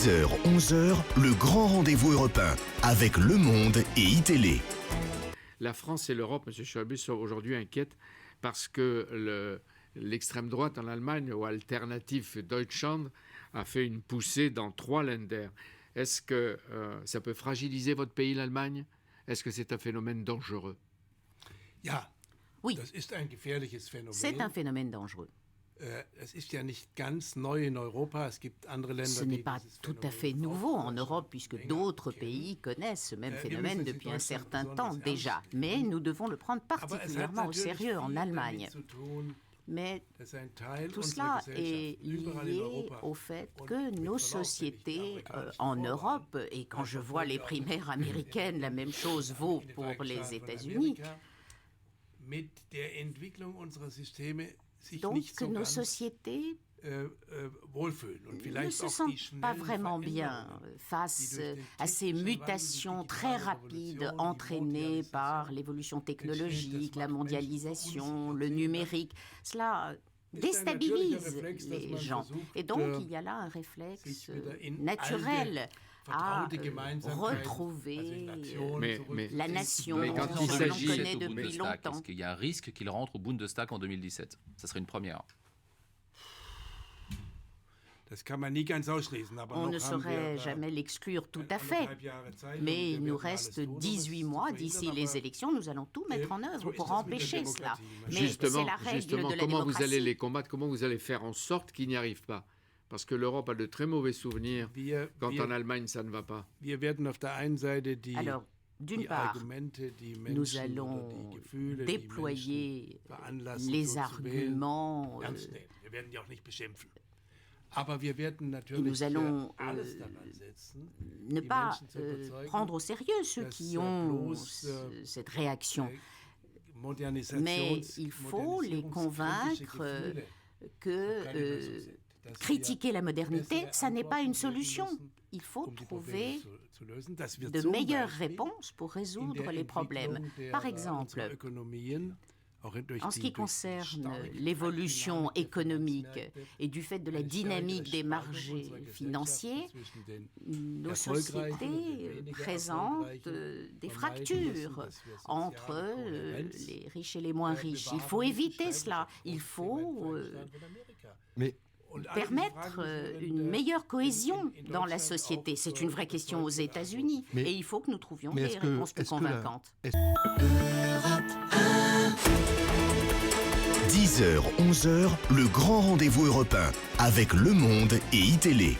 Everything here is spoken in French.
10h, 11h, le grand rendez-vous européen avec Le Monde et iTélé. La France et l'Europe, M. Schäuble, sont aujourd'hui inquiètes parce que l'extrême droite en Allemagne, ou Alternative Deutschland, a fait une poussée dans 3 Länder. Est-ce que ça peut fragiliser votre pays, l'Allemagne? Est-ce que c'est un phénomène dangereux? Oui, Das ist ein gefährliches Phänomen. c'est un phénomène dangereux. Es ist ja nicht ganz neu in Europa. Es gibt andere Länder, Ce n'est die pas dieses tout à Phänomen fait nouveau en Europe, puisque länger d'autres kennen. pays connaissent ce même wir phénomène müssen es in depuis un Deutschland certain besonders temps ernst déjà. nehmen. Mais nous devons le prendre Aber es hat particulièrement au natürlich sérieux en viel Allemagne. damit zu tun, Mais dass ein Teil tout unserer cela est Gesellschaft überall in lié Europa au fait und que mit nos Verlaub, wenn ich die sociétés amerikanischen en Vorwahlen Europe, et quand je vois les primaires américaines, la même chose vaut in den pour Vereinigten les Staaten von États-Unis, Amerika, mit der Entwicklung unserer Systeme sich donc nicht so nos ganz sociétés wohlfühlen und ne vielleicht se auch sentent die pas schnellen vraiment bien Veränderungen, face die durch den à ces technischen Wandel, die mutations très digitale rapides Revolution, die entraînées Mondialisation par l'évolution technologique, das la macht mondialisation, Menschen le verunsichert. numérique. Cela Ist ein natürlicher déstabilise Reflex, dass les man gens. versucht, Et donc, il y a là un réflexe sich wieder in naturel alte, à vertraute Gemeinsamkeiten, retrouver also in Nationen Mais- zurück- mais- la nation Mais quand il que l'on s'agit- connaît au depuis Bundestag, longtemps. est-ce qu'il y a un risque qu'il rentre au Bundestag en 2017? Ça serait une première. Das kann man nie ganz ausschließen, aber On noch ne haben saurait wir, jamais l'exclure tout à fait. anderthalb Jahre Zeit, Mais und wir il nous werden alles reste tun, um es 18 zu mois verhindern, d'ici aber les élections. Nous allons tout mettre en œuvre so ist pour das mit der empêcher cela. Demokratie. Mais c'est Justement, la règle justement, de la comment vous allez démocratie. les combattre? Comment vous allez faire en sorte qu'ils n'y arrivent pas? Parce que l'Europe a de très mauvais souvenirs quand en Allemagne ça ne va pas. Wir werden auf der einen Seite die, Alors, d'une die part, Argumente, die Menschen nous oder allons die Gefühle, déployer die Menschen veranlassen, les so zu wählen, arguments ernst nehmen. Wir werden die auch nicht beschimpfen. Aber wir werden et natürlich nous allons alles daran setzen, ne die pas Menschen zu überzeugen, prendre au sérieux ceux dass, qui ont bloß, cette réaction. Modernisations- Mais il faut les convaincre Gefühle que keine Lösung sind. Dass critiquer wir la modernité, bessere ça n'est pas une Antworten geben solution. müssen, Il faut um die trouver Probleme zu lösen. Das wird de zum meilleures Beispiel réponses pour in résoudre der les problèmes. Entwicklung der, Par unserer exemple, Ökonomien, auch durch en ce die- qui durch die concerne starke l'évolution Dynamik der économique Finanzmärkte, et du fait de la eine dynamique des stärkere marchés Spaltung unserer Gesellschaft financiers, zwischen den nos erfolgreichen und den sociétés weniger présentent erfolgreichen des vermeiden fractures müssen, dass wir entre soziale Kohärenz les riches et les moins riches. Il faut bewahren éviter müssen, cela. Il und faut in den Vereinigten Staaten von Amerika. Mais Und all diese permettre Fragen müssen wir une in- meilleure cohésion in dans la Deutschland société. auch, C'est une vraie question aux États-Unis. Mais- Et il faut que nous trouvions mais des est-ce que- réponses plus est-ce que la- convaincantes. 10h, 11h, le grand rendez-vous européen avec Le Monde et iTélé.